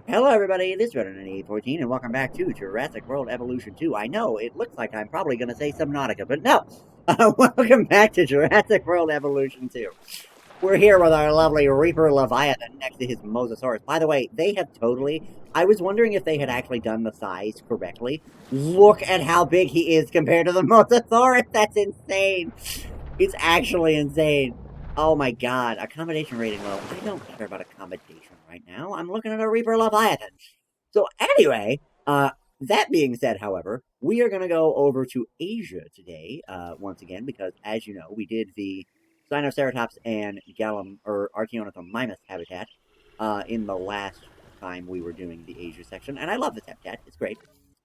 Hello everybody, this is Red9814 and welcome back to Jurassic World Evolution 2. I know, it looks like I'm probably going to say Subnautica, but no! Welcome back to Jurassic World Evolution 2. We're here with our lovely Reaper Leviathan next to his Mosasaurus. By the way, they have totally... I was wondering if they had actually done the size correctly. Look at how big he is compared to the Mosasaurus! That's insane! It's actually insane. Oh my god, accommodation rating low. I don't care about accommodation right now. I'm looking at a Reaper Leviathan. So anyway, that being said, however, we are going to go over to Asia today, once again, because as you know, we did the Sinoceratops and Gallum, or Archaeornithum mimus habitat, in the last time we were doing the Asia section, and I love this habitat. It's great.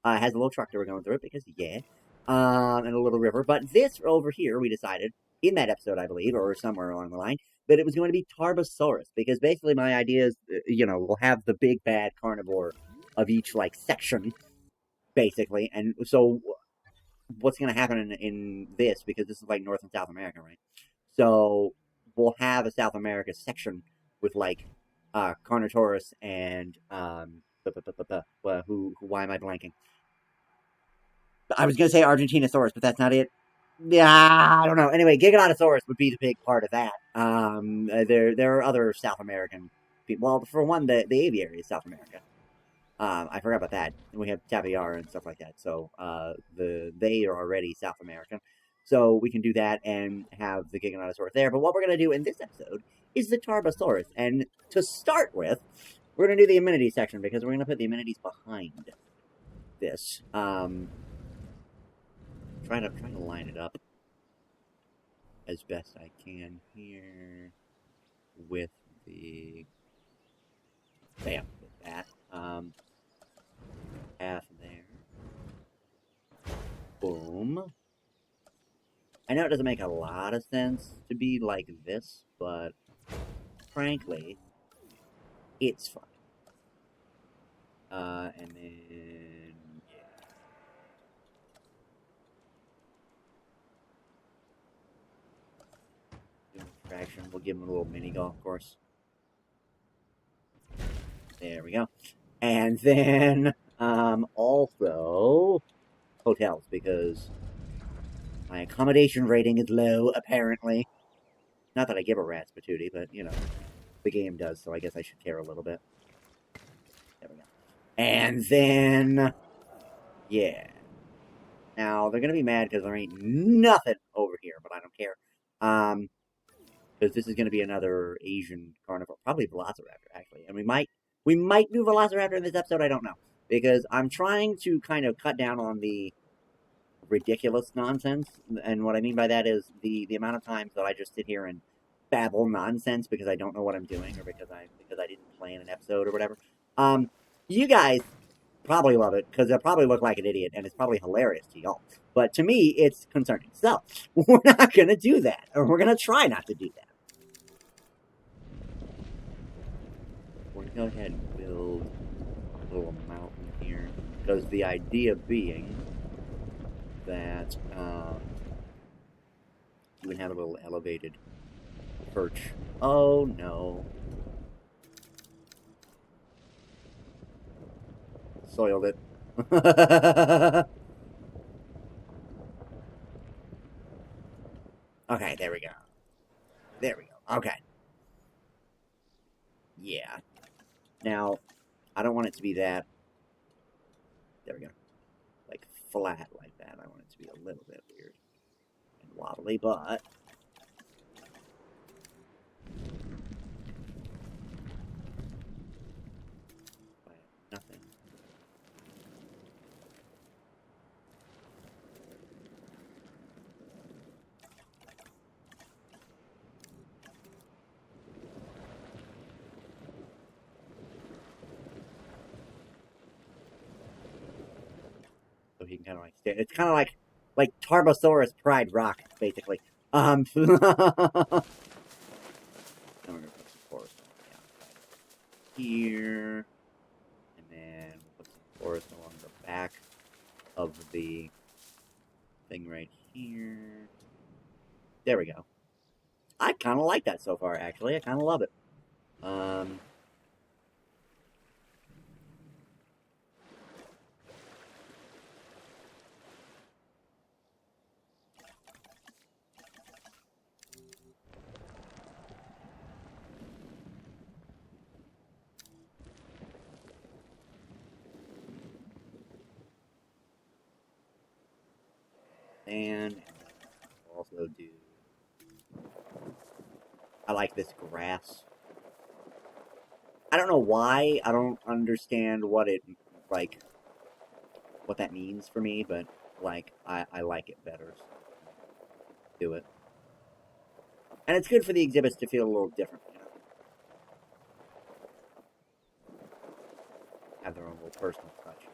It has a little truck that we're going through it, because yeah, and a little river. But this over here, we decided, in that episode, I believe, or somewhere along the line, that it was going to be Tarbosaurus, because basically my idea is, we'll have the big bad carnivore of each, like, section, basically, and so what's going to happen in this, because this is, like, North and South America, right? So we'll have a South America section with, like, Carnotaurus and, why am I blanking? I was going to say Argentinosaurus, but that's not it. Yeah, I don't know. Anyway, Giganotosaurus would be the big part of that. There are other South American people. Well, for one, the aviary is South America. I forgot about that. We have Tabiar and stuff like that. So they are already South American. So we can do that and have the Giganotosaurus there. But what we're going to do in this episode is the Tarbosaurus. And to start with, we're going to do the amenities section because we're going to put the amenities behind this. Trying to line it up as best I can here with the with that path there. Boom. I know it doesn't make a lot of sense to be like this, but frankly, it's fine. And then traction. We'll give him a little mini golf course. There we go. And then also hotels, because my accommodation rating is low, apparently. Not that I give a rat's patootie, but the game does, so I guess I should care a little bit. There we go. And then yeah. Now they're gonna be mad because there ain't nothing over here, but I don't care. Because this is going to be another Asian carnivore, probably Velociraptor, actually. And we might do Velociraptor in this episode, I don't know. Because I'm trying to kind of cut down on the ridiculous nonsense. And what I mean by that is the amount of times that I just sit here and babble nonsense because I don't know what I'm doing or because I didn't plan an episode or whatever. You guys probably love it because I probably look like an idiot and it's probably hilarious to y'all. But to me, it's concerning. So, we're not going to do that. Or we're going to try not to do that. We're going to go ahead and build a little mountain here. Because the idea being that you would have a little elevated perch. Oh, no. Soiled it. Okay, there we go. There we go. Okay. Yeah. Now, I don't want it to be that. There we go. Like flat like that. I want it to be a little bit weird and wobbly, but nothing. So he can kind of like stand. It's kind of like Tarbosaurus Pride Rock, basically. I'm gonna put some forest on the outside here, and then we'll put some forest along the back of the thing right here. There we go. I kind of like that so far, actually. I kind of love it. And also do... I like this grass. I don't know why. I don't understand what it, like, what that means for me, but, like, I like it better. So do it. And it's good for the exhibits to feel a little different, you know? Have their own little personal touch.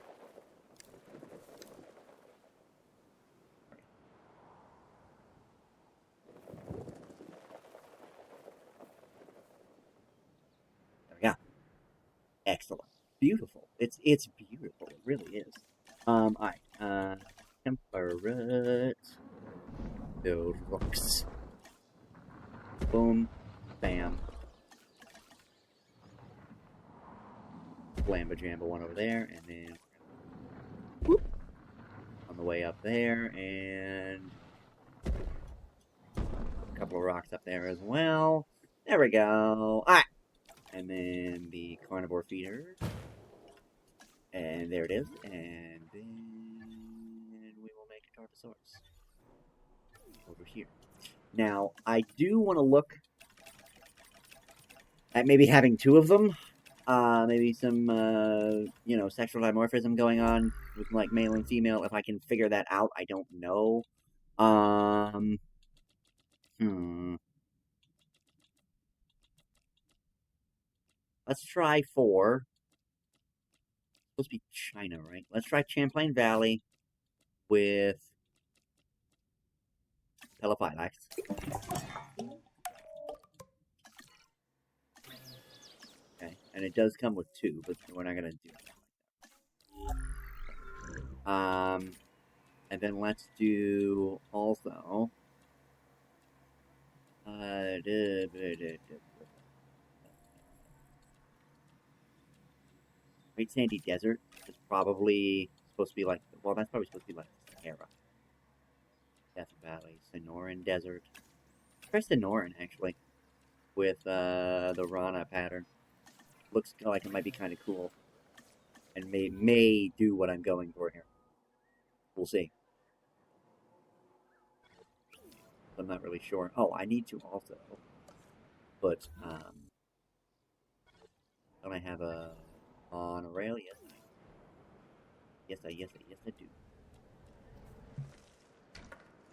There we go. Excellent. Beautiful. It's beautiful. It really is. Alright. Temperate. The rocks. Boom. Bam. Blamba Jamba one over there, and then whoop, on the way up there, and a couple of rocks up there as well. There we go. Alright. And then the carnivore feeder. And there it is. And then we will make a Tarbosaurus over here. Now, I do want to look at maybe having two of them. Maybe some, you know, sexual dimorphism going on with, like, male and female. If I can figure that out, I don't know. Let's try 4. It's supposed to be China, right? Let's try Champlain Valley with Pelophylax. Okay, and it does come with 2, but we're not gonna do that. And then let's do also Great Sandy Desert is probably supposed to be like, well, that's probably supposed to be like Sahara. Death Valley, Sonoran Desert. Try Sonoran, actually, with the Rana pattern. Looks like it might be kind of cool. And may do what I'm going for here. We'll see. I'm not really sure. Oh, I need to also put, don't I have a monorail? Yes, I do.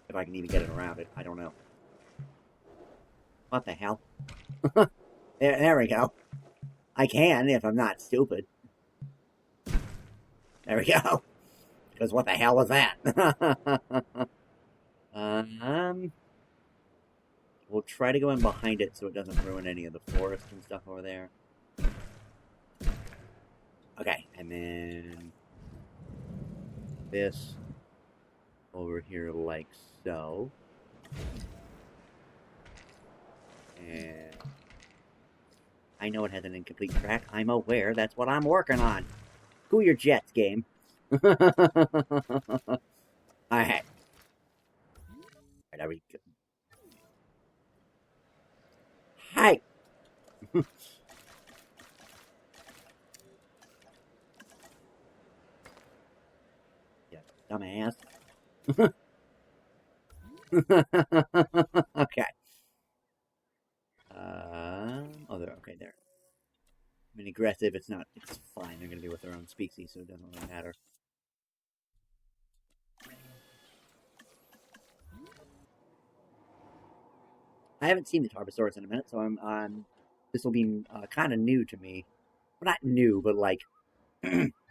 If I can even get it around it, I don't know. What the hell? there we go. I can, if I'm not stupid. There we go. Because what the hell was that? We'll try to go in behind it so it doesn't ruin any of the forest and stuff over there. Okay, and then this over here like so. And I know it has an incomplete track. I'm aware. That's what I'm working on. Cool your jets, game. Alright. Alright, are we good? Hi! Yeah, dumbass. Okay. Oh, they're okay there. I mean, aggressive, it's not, it's fine. They're gonna be with their own species, so it doesn't really matter. I haven't seen the Tarbosaurus in a minute, so this will be kind of new to me. Well, not new, but like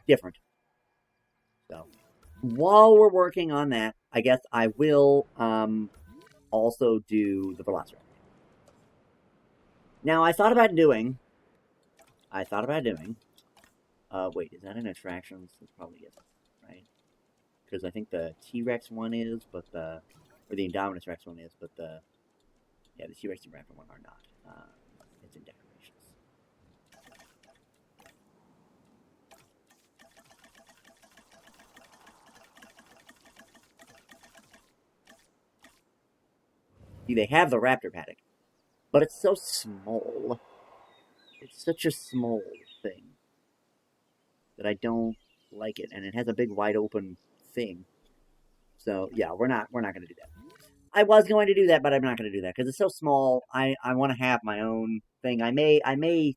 different. So, while we're working on that, I guess I will also do the Velociraptor. Now, I thought about doing. Wait, is that an attractions? It probably isn't, right? Because I think the T-Rex one is, but or the Indominus Rex one is, but the T-Rex and Raptor one are not. It's in decorations. See, they have the Raptor paddock, but it's so small. It's such a small thing that I don't like it, and it has a big wide open thing. So yeah, we're not going to do that. I was going to do that, but I'm not going to do that because it's so small. I want to have my own thing. I may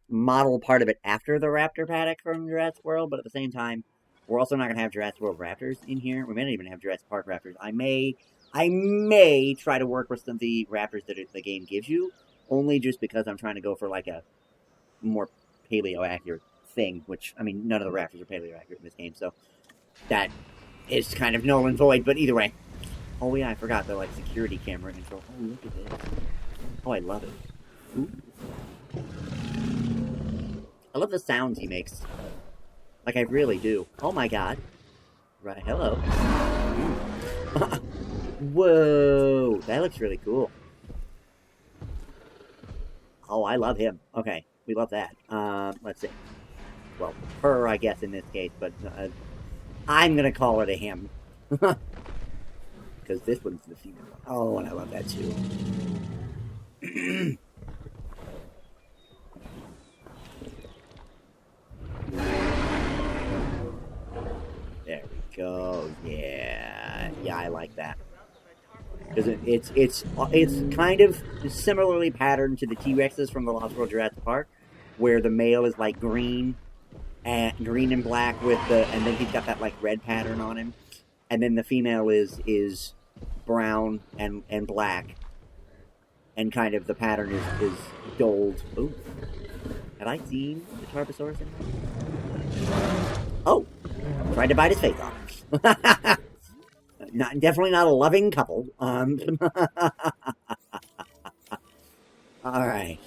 model part of it after the raptor paddock from Jurassic World, but at the same time, we're also not going to have Jurassic World raptors in here. We may not even have Jurassic Park raptors. I may try to work with some of the raptors that the game gives you, only just because I'm trying to go for like a more paleo accurate thing. Which I mean, none of the raptors are paleo accurate in this game, so that is kind of null and void. But either way, oh yeah, I forgot the like security camera control. Oh look at this! Oh, I love it. Ooh. I love the sounds he makes. Like, I really do. Oh my god. Right, hello. Whoa, that looks really cool. Oh, I love him. Okay, we love that. Let's see. Well, her, I guess, in this case, but I'm gonna call it a him. Because this one's the female one. Oh, and I love that too. There we go. Yeah, I like that because it's kind of similarly patterned to the T-Rexes from the Lost World Jurassic Park, where the male is like green and black with and then he's got that like red pattern on him, and then the female is brown and black, and kind of the pattern is dulled. Ooh, have I seen the Tarbosaurus in there? Oh. Tried to bite his face off. Definitely not a loving couple. Alright.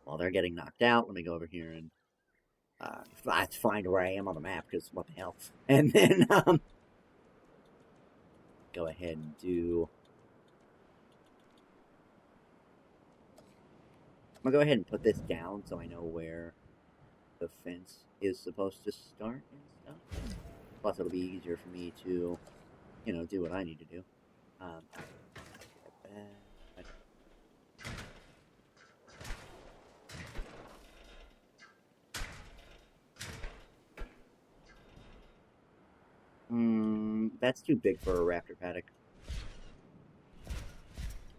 While they're getting knocked out, let me go over here and find where I am on the map, because what the hell. And then, go ahead and do... I'm gonna go ahead and put this down so I know where the fence is supposed to start and stuff. Plus, it'll be easier for me to, do what I need to do. That's too big for a raptor paddock.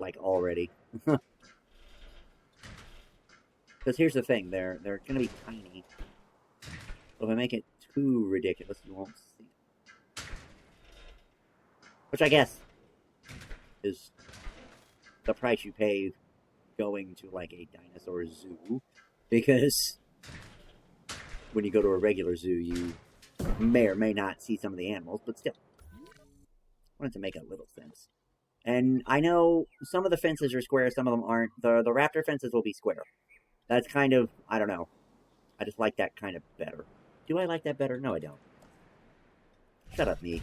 Like, already. Because here's the thing, they're going to be tiny. If I make it too ridiculous, you won't see it. Which I guess is the price you pay going to, like, a dinosaur zoo. Because when you go to a regular zoo, you may or may not see some of the animals, but still. I wanted to make a little sense. And I know some of the fences are square, some of them aren't. The raptor fences will be square. That's kind of, I don't know. I just like that kind of better. Do I like that better? No, I don't. Shut up, me.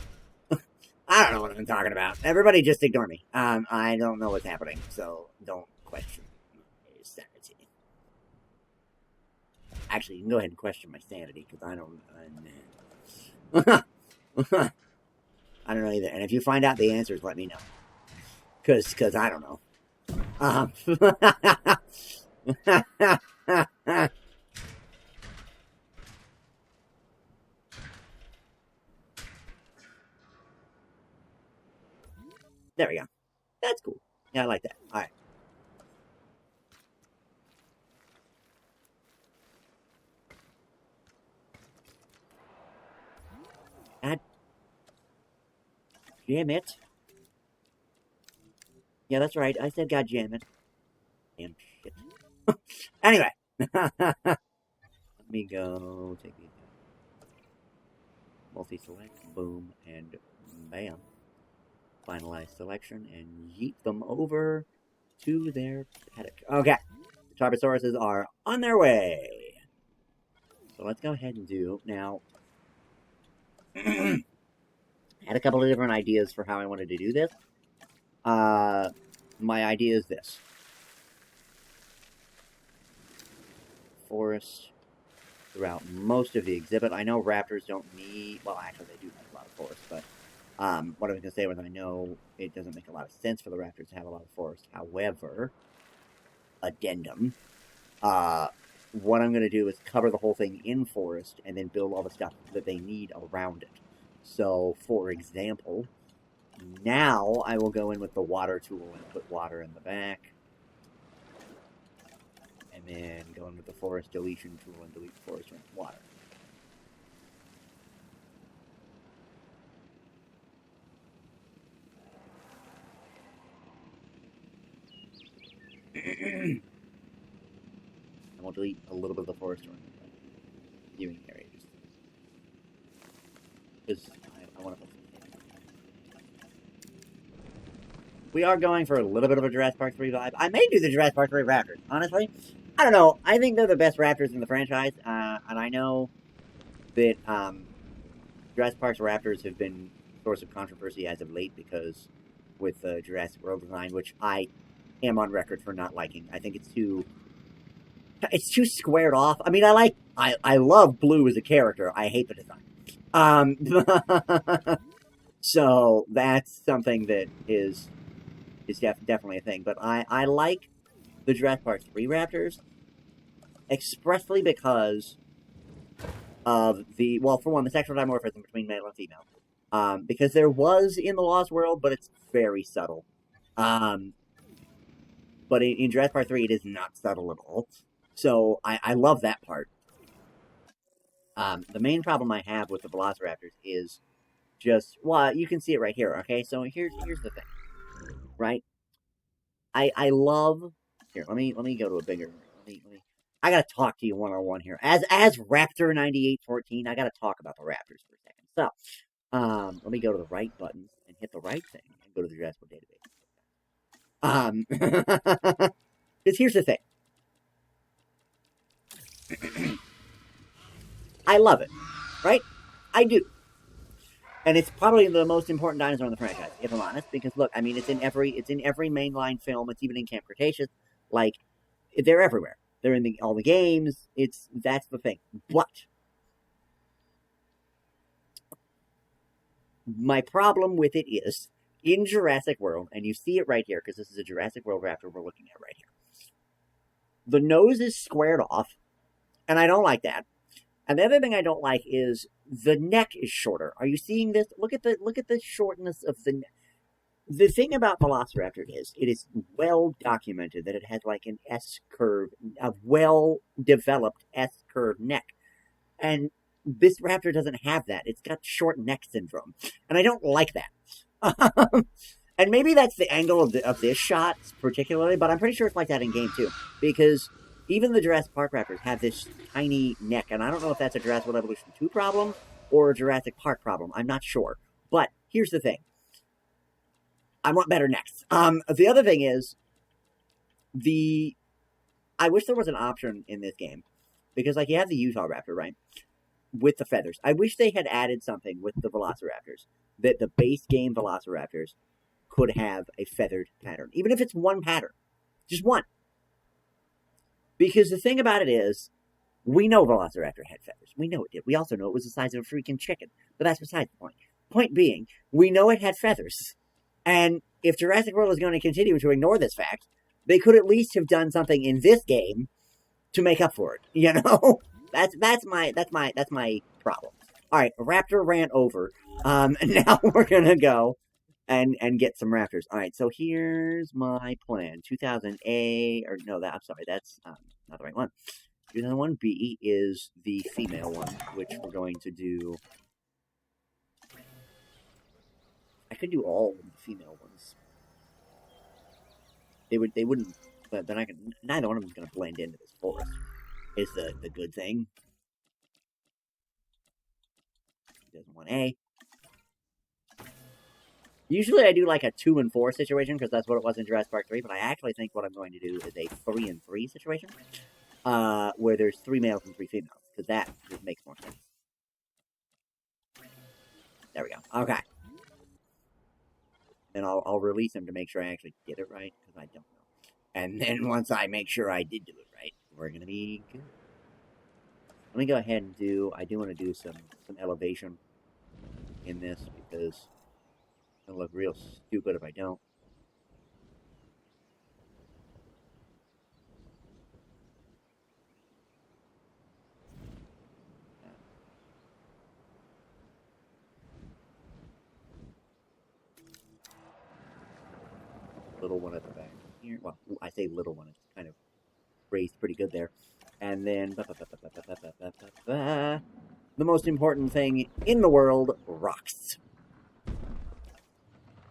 I don't know what I'm talking about. Everybody just ignore me. I don't know what's happening, so don't question my sanity. Actually, you can go ahead and question my sanity, because I don't... I don't know either. And if you find out the answers, let me know. Because I don't know. There we go. That's cool. Yeah, I like that. All right. God damn it. Yeah, that's right. I said God damn it. Damn shit. Anyway. Let me go take these. Multi-select. Boom. And bam. Finalize selection and yeet them over to their paddock. Okay. The Tarbosauruses are on their way. So let's go ahead and do now. I had a couple of different ideas for how I wanted to do this. My idea is this. Forest throughout most of the exhibit. I know raptors don't need... Well, actually, they do have a lot of forest, but... what I was going to say was I know it doesn't make a lot of sense for the raptors to have a lot of forest. However, addendum, what I'm going to do is cover the whole thing in forest and then build all the stuff that they need around it. So, for example, now I will go in with the water tool and put water in the back. And then go in with the forest deletion tool and delete the forest from water. And we'll delete a little bit of the forest from the viewing area. Because I want to put some. We are going for a little bit of a Jurassic Park 3 vibe. I may do the Jurassic Park 3 Raptors, honestly. I don't know. I think they're the best Raptors in the franchise. And I know that Jurassic Park's Raptors have been a source of controversy as of late because with the Jurassic World design, which I am on record for not liking. I think it's too squared off. I mean, I love Blue as a character. I hate the design. So that's something that is definitely a thing. But I like the Jurassic Park 3 Raptors expressly because of the, well, for one, the sexual dimorphism between male and female. Because there was in the Lost World, but it's very subtle. But in Jurassic Park 3, it is not subtle at all. So I love that part. The main problem I have with the Velociraptors is just, well, you can see it right here, okay? So here's the thing, right? I love, here, let me go to a bigger, I gotta talk to you one-on-one here. As Raptor 9814, I gotta talk about the Raptors for a second. So, let me go to the right buttons and hit the right thing and go to the Jurassic database. Because here's the thing. I love it, right? I do. And it's probably the most important dinosaur in the franchise, if I'm honest. Because look, I mean, it's in every mainline film. It's even in Camp Cretaceous. Like, they're everywhere. They're in all the games. That's the thing. But my problem with it is in Jurassic World, and you see it right here because this is a Jurassic World raptor we're looking at right here. The nose is squared off, and I don't like that. And the other thing I don't like is the neck is shorter. Are you seeing this? Look at the shortness of the neck. The thing about Velociraptor is it is well documented that it has like an S curve, a well developed S curve neck. And this raptor doesn't have that. It's got short neck syndrome. And I don't like that. And maybe that's the angle of this shot particularly, but I'm pretty sure it's like that in game too. Because even the Jurassic Park raptors have this tiny neck, and I don't know if that's a Jurassic World Evolution 2 problem or a Jurassic Park problem. I'm not sure. But here's the thing. I want better necks. The other thing is, I wish there was an option in this game. Because, like, you have the Utah Raptor, right? With the feathers. I wish they had added something with the Velociraptors. That the base game Velociraptors could have a feathered pattern. Even if it's one pattern. Just one. Because the thing about it is, we know Velociraptor had feathers. We know it did. We also know it was the size of a freaking chicken. But that's besides the point. Point being, we know it had feathers. And if Jurassic World is going to continue to ignore this fact, they could at least have done something in this game to make up for it. You know? That's my problem. Alright, a raptor ran over. Now we're gonna go and get some raptors. Alright, so here's my plan. 2000A, or no, I'm sorry, that's not the right one. 2001B is the female one, which we're going to do. I could do all of the female ones. They wouldn't, but then neither one of them is gonna blend into this forest. Is the good thing. 2001A. Usually I do like a 2 and 4 situation because that's what it was in Jurassic Park 3, but I actually think what I'm going to do is a 3 and 3 situation. Where there's 3 males and 3 females. Because that just makes more sense. There we go. Okay. And I'll release them to make sure I actually did it right, because I don't know. And then once I make sure I did do it right, we're going to be good. Let me go ahead and I do want to do some elevation in this, because it's going to look real stupid if I don't. little one at the back here. Well, I say little one, it's kind of raised pretty good there. And then the most important thing in the world, rocks.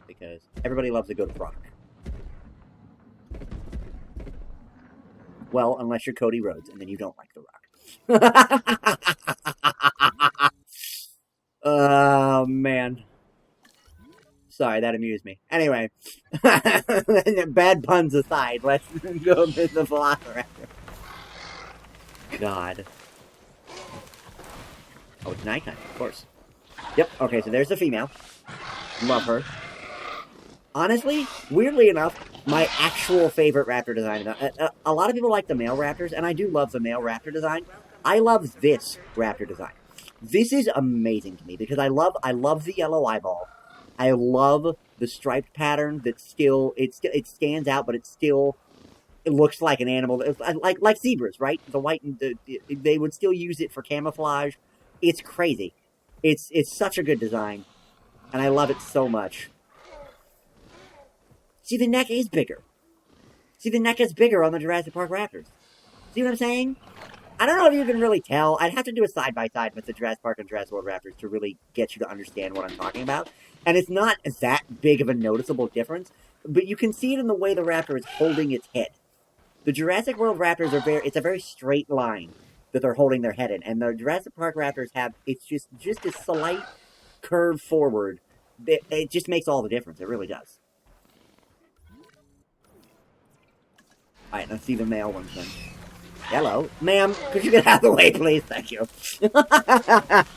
Because everybody loves a good rock. Well, unless you're Cody Rhodes, and then you don't like the rock. Oh, man. Sorry, that amused me. Anyway, bad puns aside, let's go to the Velociraptor. God. Oh, it's nighttime, of course. Yep, okay, so there's the female. Love her. Honestly, weirdly enough, my actual favorite raptor design. A lot of people like the male raptors, and I do love the male raptor design. I love this raptor design. This is amazing to me because I love the yellow eyeball. I love the striped pattern that it stands out, but it looks like an animal, like zebras, right? The white and they would still use it for camouflage. It's crazy. It's such a good design, and I love it so much. See, the neck is bigger. See, the neck is bigger on the Jurassic Park Raptors. See what I'm saying? I don't know if you can really tell. I'd have to do a side-by-side with the Jurassic Park and Jurassic World Raptors to really get you to understand what I'm talking about. And it's not that big of a noticeable difference, but you can see it in the way the raptor is holding its head. The Jurassic World Raptors it's a very straight line that they're holding their head in. And the Jurassic Park Raptors it's just a slight curve forward. It just makes all the difference. It really does. Alright, let's see the male ones then. Hello. Ma'am, could you get out of the way, please? Thank you.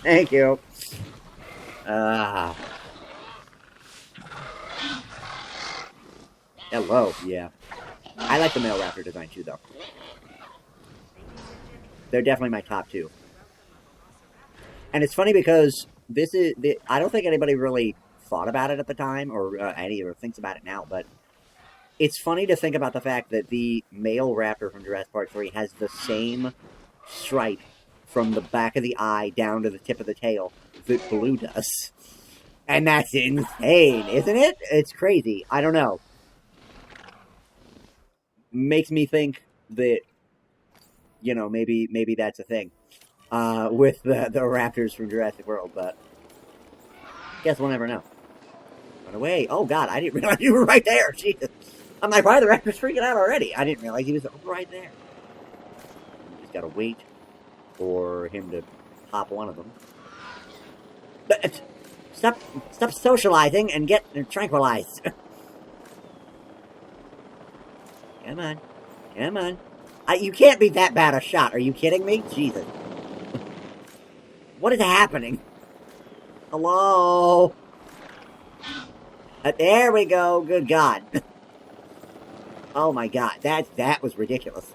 Thank you. Hello, yeah. I like the male raptor design too, though. They're definitely my top two. And it's funny because I don't think anybody really thought about it at the time, or thinks about it now, but it's funny to think about the fact that the male raptor from Jurassic Park 3 has the same stripe from the back of the eye down to the tip of the tail that Blue does. And that's insane, isn't it? It's crazy. I don't know. Makes me think that, maybe that's a thing with the raptors from Jurassic World, but guess we'll never know. Run away. Oh, God, I didn't realize you were right there. Jesus. I'm like, why are the raptors freaking out already? I didn't realize he was right there. Just gotta wait for him to pop one of them. But, stop socializing and get tranquilized. Come on. Come on. You can't be that bad a shot. Are you kidding me? Jesus. What is happening? Hello? There we go. Good God. Oh my God, that was ridiculous.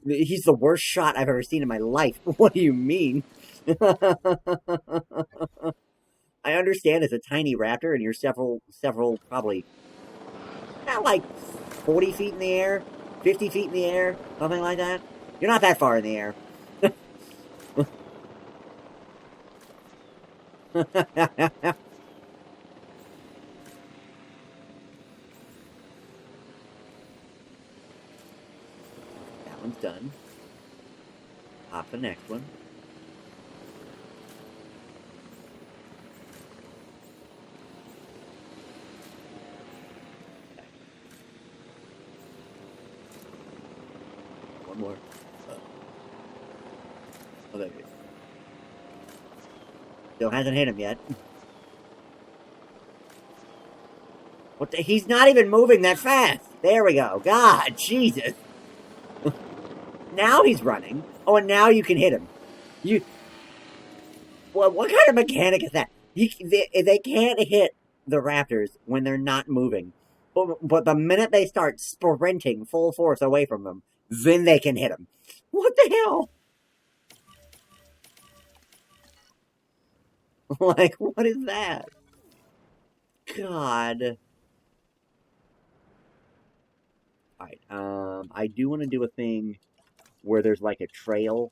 He's the worst shot I've ever seen in my life. What do you mean? I understand it's a tiny raptor and you're several, probably, not like 40 feet in the air, 50 feet in the air, something like that. You're not that far in the air. One's done. Pop the next one. Okay. One more. Oh, there we go. Still hasn't hit him yet. What he's not even moving that fast. There we go. God, Jesus. Now he's running. Oh, and now you can hit him. Well, what kind of mechanic is that? They can't hit the raptors when they're not moving. But the minute they start sprinting full force away from them, then they can hit them. What the hell? Like, what is that? God. Alright, I do want to do a thing where there's like a trail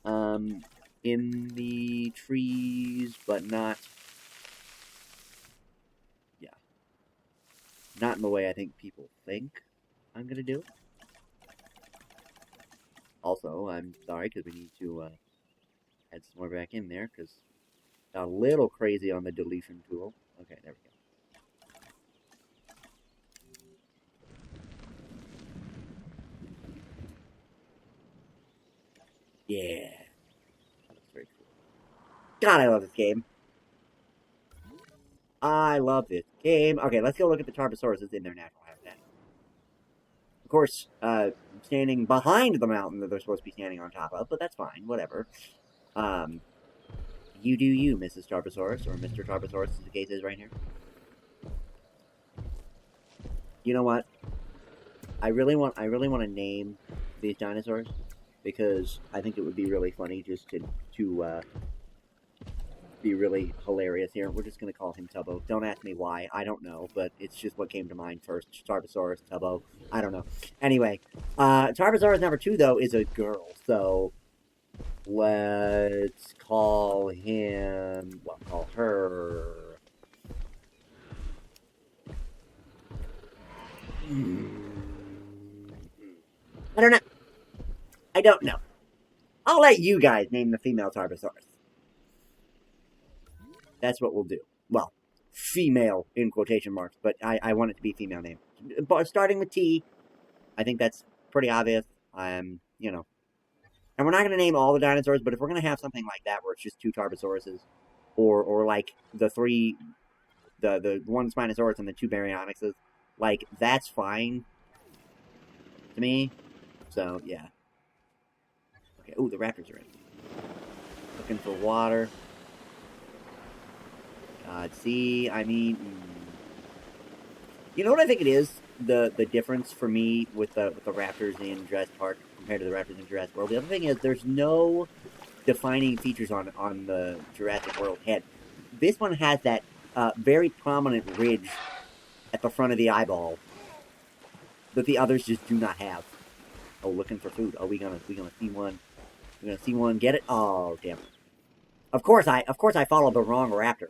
in the trees, but not... Yeah. Not in the way I think people think I'm gonna do it. Also, I'm sorry, because we need to add some more back in there, because got a little crazy on the deletion tool. Okay, there we go. Yeah. That looks very cool. God, I love this game. I love this game. Okay, let's go look at the Tarbosaurus in their natural habitat. Of course, standing behind the mountain that they're supposed to be standing on top of, but that's fine, whatever. You do you, Mrs. Tarbosaurus, or Mr. Tarbosaurus, as the case is right here. You know what? I really want to name these dinosaurs because I think it would be really funny just to be really hilarious here. We're just gonna call him Tubbo. Don't ask me why. I don't know, but it's just what came to mind first. Tarbosaurus, Tubbo. I don't know. Anyway, Tarbosaurus number 2 though is a girl, so let's call him. Well, call her. I don't know. I don't know. I'll let you guys name the female Tarbosaurus. That's what we'll do. Well, female in quotation marks, but I want it to be female name. But starting with T, I think that's pretty obvious. You know. And we're not going to name all the dinosaurs, but if we're going to have something like that where it's just 2 Tarbosauruses, or like the 3, the 1 Spinosaurus and the 2 Baryonyxes, like, that's fine to me. So, yeah. Okay, ooh, the raptors are in. Looking for water. See, I mean... You know what I think it is? The difference for me with the raptors in Jurassic Park compared to the raptors in Jurassic World. The other thing is there's no defining features on the Jurassic World head. This one has that very prominent ridge at the front of the eyeball that the others just do not have. Oh, looking for food. Oh, we gonna see one. We're gonna see one. Get it? Oh, damn it! Of course I followed the wrong raptor.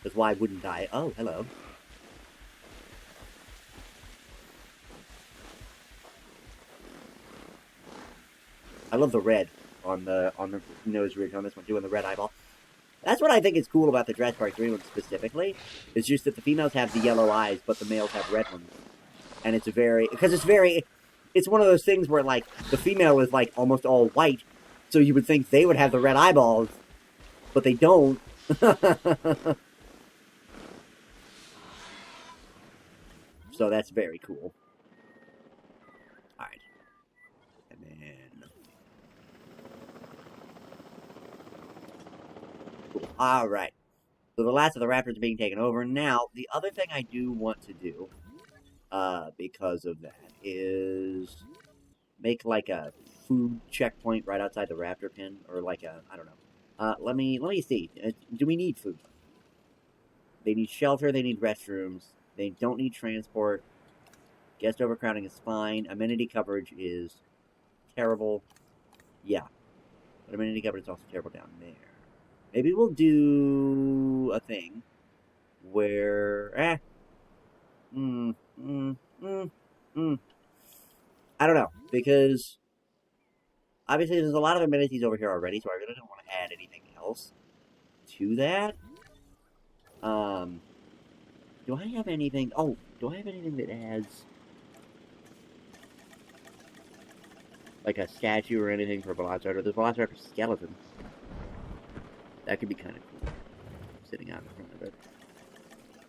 Because why wouldn't I? Oh, hello. I love the red on the nose ridge on this one, doing the red eyeball. That's what I think is cool about the Jurassic Park 3 one specifically. It's just that the females have the yellow eyes, but the males have red ones. And it's it's one of those things where, like, the female is, like, almost all white, so you would think they would have the red eyeballs, but they don't. So that's very cool. Alright. And then... Cool. Alright. So the last of the raptors are being taken over. Now, the other thing I do want to do, because of that, is make, like, a food checkpoint right outside the raptor pen, or like a, I don't know. Let me see. Do we need food? They need shelter, they need restrooms, they don't need transport. Guest overcrowding is fine. Amenity coverage is terrible. Yeah. But amenity coverage is also terrible down there. Maybe we'll do a thing where, I don't know, because obviously there's a lot of amenities over here already, so I really don't want to add anything else to that. Do I have anything? Oh, do I have anything that adds like a statue or anything for Velociraptor? The Velociraptor skeleton. That could be kind of cool. Sitting out in front of it.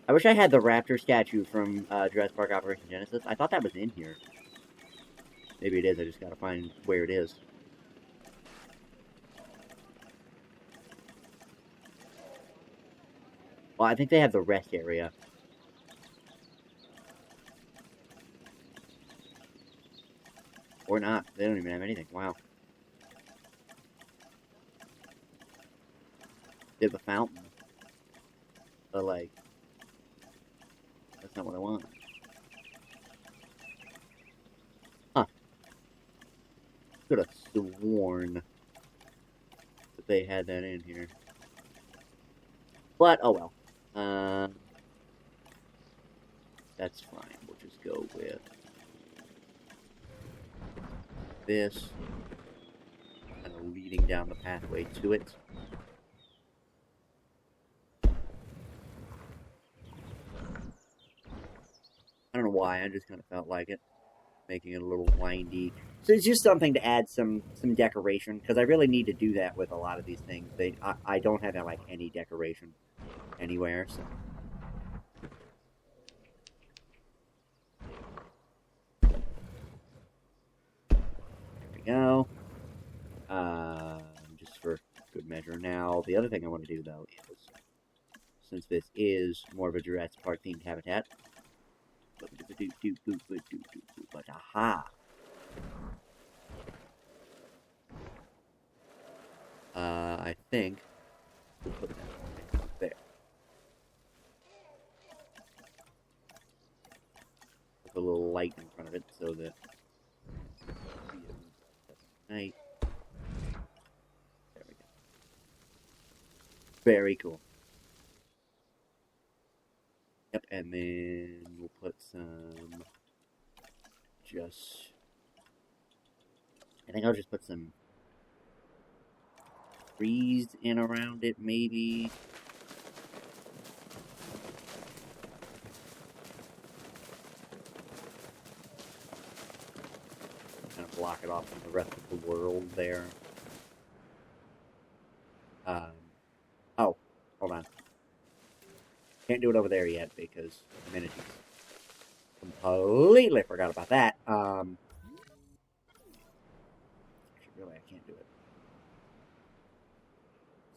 I wish I had the raptor statue from Jurassic Park Operation Genesis. I thought that was in here. Maybe it is. I just gotta find where it is. Well, I think they have the rest area. Or not. They don't even have anything. Wow. They have a fountain. But, like, that's not what I want. Huh. Could have sworn that they had that in here. But, oh well. That's fine. We'll just go with this, kind of leading down the pathway to it. I don't know why, I just kind of felt like it, making it a little windy. So it's just something to add some decoration, because I really need to do that with a lot of these things. I don't have like any decoration anywhere, so. There we go. Just for good measure. Now, the other thing I want to do, though, is, since this is more of a Jurassic Park themed habitat, but aha! I think we'll put that there. With a little light in front of it so that night. There we go. Very cool. Yep, and then we'll put some I think I'll just put some trees in around it, maybe. Kind of block it off from the rest of the world there. Oh, hold on. Can't do it over there yet because amenities. Completely forgot about that. Really, I can't do it.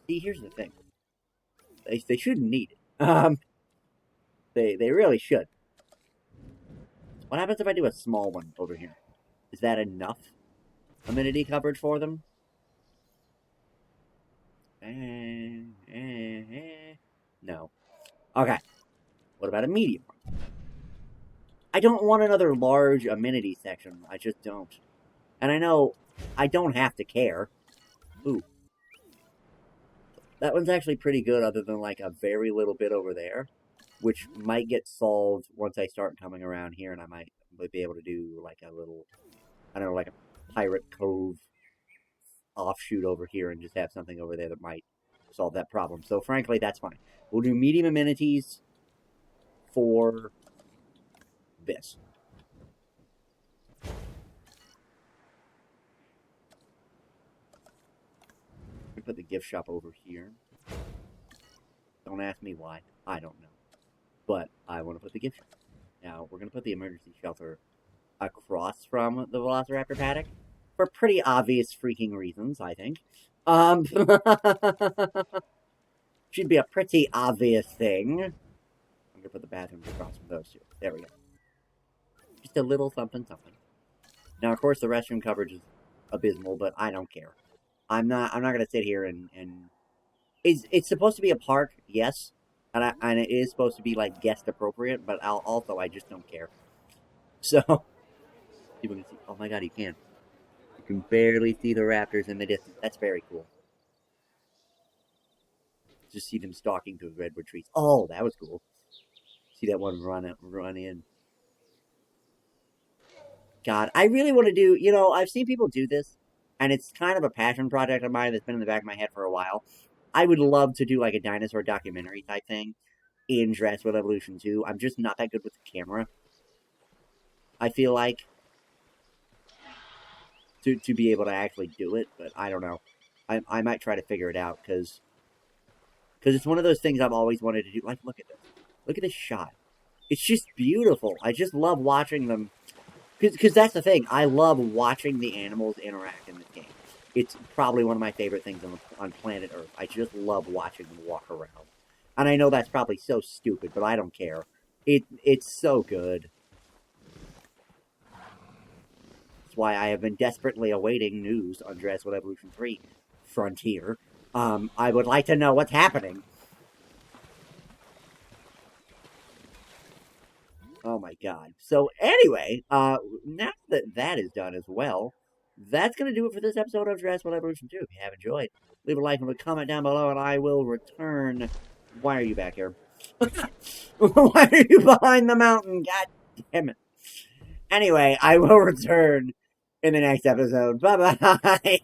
See, here's the thing. They shouldn't need it. They really should. What happens if I do a small one over here? Is that enough amenity coverage for them? No. Okay. What about a medium one? I don't want another large amenity section. I just don't. And I know I don't have to care. Ooh. That one's actually pretty good other than like a very little bit over there, which might get solved once I start coming around here, and I might be able to do like a little, I don't know, like a Pirate Cove offshoot over here and just have something over there that might solve that problem. So frankly, that's fine. We'll do medium amenities for this. We put the gift shop over here. Don't ask me why. I don't know. But I want to put the gift shop. Now, we're going to put the emergency shelter across from the Velociraptor paddock for pretty obvious freaking reasons, I think. Should be a pretty obvious thing. I'm going to put the bathrooms across from those two. There we go. Just a little something something. Now, of course, the restroom coverage is abysmal, but I don't care. I'm not going to sit here and it's supposed to be a park, yes, and it is supposed to be like guest appropriate, but I just don't care. So people can see. Oh my god, you can. You can barely see the raptors in the distance. That's very cool. Just see them stalking through the redwood trees. Oh, that was cool. See that one run in. God, I really want to do. You know, I've seen people do this, and it's kind of a passion project of mine that's been in the back of my head for a while. I would love to do like a dinosaur documentary type thing in Jurassic World Evolution 2. I'm just not that good with the camera. I feel like to be able to actually do it, but I don't know. I might try to figure it out because it's one of those things I've always wanted to do. Like, look at this. Look at this shot. It's just beautiful. I just love watching them. Because that's the thing. I love watching the animals interact in this game. It's probably one of my favorite things on planet Earth. I just love watching them walk around. And I know that's probably so stupid, but I don't care. It's so good. That's why I have been desperately awaiting news on Jurassic World Evolution 3 Frontier. I would like to know what's happening. Oh my god. So anyway, now that that is done as well, that's going to do it for this episode of Jurassic World Evolution 2. If you have enjoyed, leave a like and a comment down below, and I will return Why are you back here? Why are you behind the mountain? God damn it. Anyway, I will return in the next episode. Bye-bye.